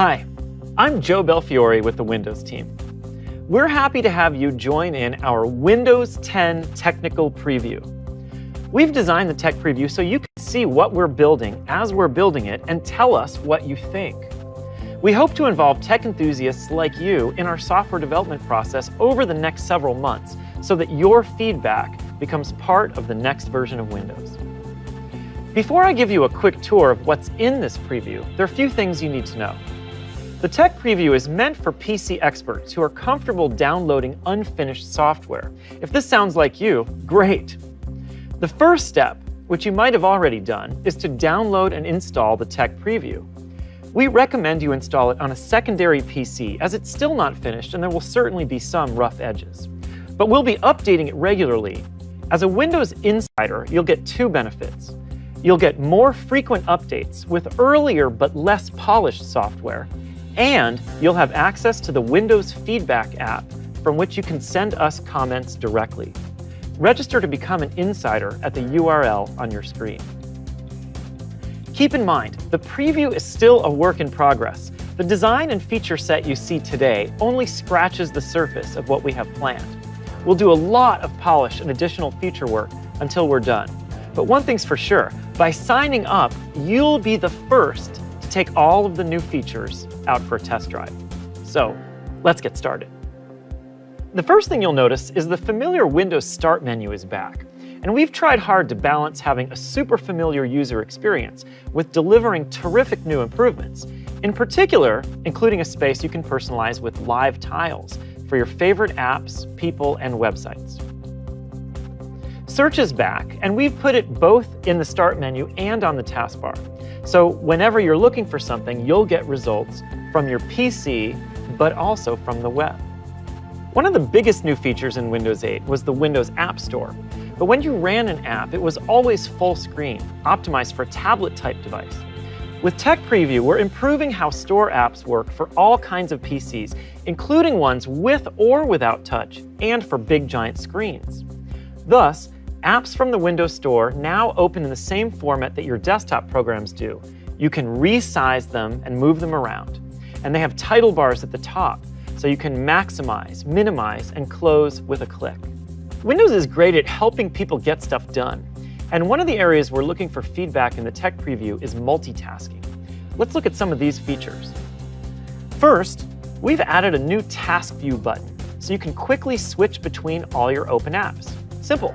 Hi, I'm Joe Belfiore with the Windows team. We're happy to have you join in our Windows 10 technical preview. We've designed the tech preview so you can see what we're building as we're building it and tell us what you think. We hope to involve tech enthusiasts like you in our software development process over the next several months so that your feedback becomes part of the next version of Windows. Before I give you a quick tour of what's in this preview, there are a few things you need to know. The tech preview is meant for PC experts who are comfortable downloading unfinished software. If this sounds like you, great. The first step, which you might have already done, is to download and install the tech preview. We recommend you install it on a secondary PC as it's still not finished and there will certainly be some rough edges. But we'll be updating it regularly. As a Windows insider, you'll get two benefits. You'll get more frequent updates with earlier but less polished software, and you'll have access to the Windows Feedback app from which you can send us comments directly. Register to become an insider at the URL on your screen. Keep in mind, the preview is still a work in progress. The design and feature set you see today only scratches the surface of what we have planned. We'll do a lot of polish and additional feature work until we're done. But one thing's for sure, by signing up, you'll be the first to take all of the new features out for a test drive. So, let's get started. The first thing you'll notice is the familiar Windows Start menu is back. And we've tried hard to balance having a super familiar user experience with delivering terrific new improvements. In particular, including a space you can personalize with live tiles for your favorite apps, people, and websites. Search is back, and we've put it both in the Start menu and on the taskbar. So whenever you're looking for something, you'll get results from your PC, but also from the web. One of the biggest new features in Windows 8 was the Windows App Store. But when you ran an app, it was always full screen, optimized for a tablet-type device. With Tech Preview, we're improving how Store apps work for all kinds of PCs, including ones with or without touch, and for big giant screens. Thus, apps from the Windows Store now open in the same format that your desktop programs do. You can resize them and move them around. And they have title bars at the top, so you can maximize, minimize, and close with a click. Windows is great at helping people get stuff done. And one of the areas we're looking for feedback in the tech preview is multitasking. Let's look at some of these features. First, we've added a new Task View button, so you can quickly switch between all your open apps. Simple.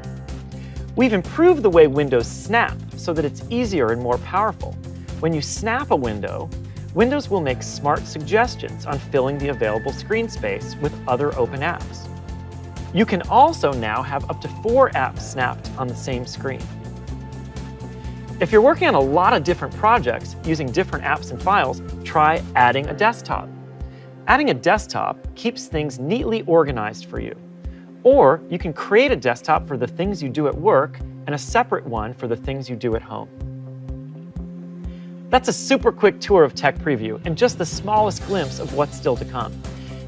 We've improved the way windows snap so that it's easier and more powerful. When you snap a window, Windows will make smart suggestions on filling the available screen space with other open apps. You can also now have up to 4 apps snapped on the same screen. If you're working on a lot of different projects using different apps and files, try adding a desktop. Adding a desktop keeps things neatly organized for you. Or you can create a desktop for the things you do at work and a separate one for the things you do at home. That's a super quick tour of Tech Preview and just the smallest glimpse of what's still to come.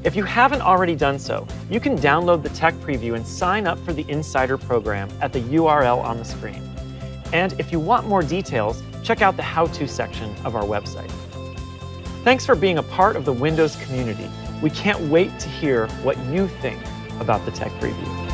If you haven't already done so, you can download the Tech Preview and sign up for the Insider program at the URL on the screen. And if you want more details, check out the How-To section of our website. Thanks for being a part of the Windows community. We can't wait to hear what you think about the Tech Preview.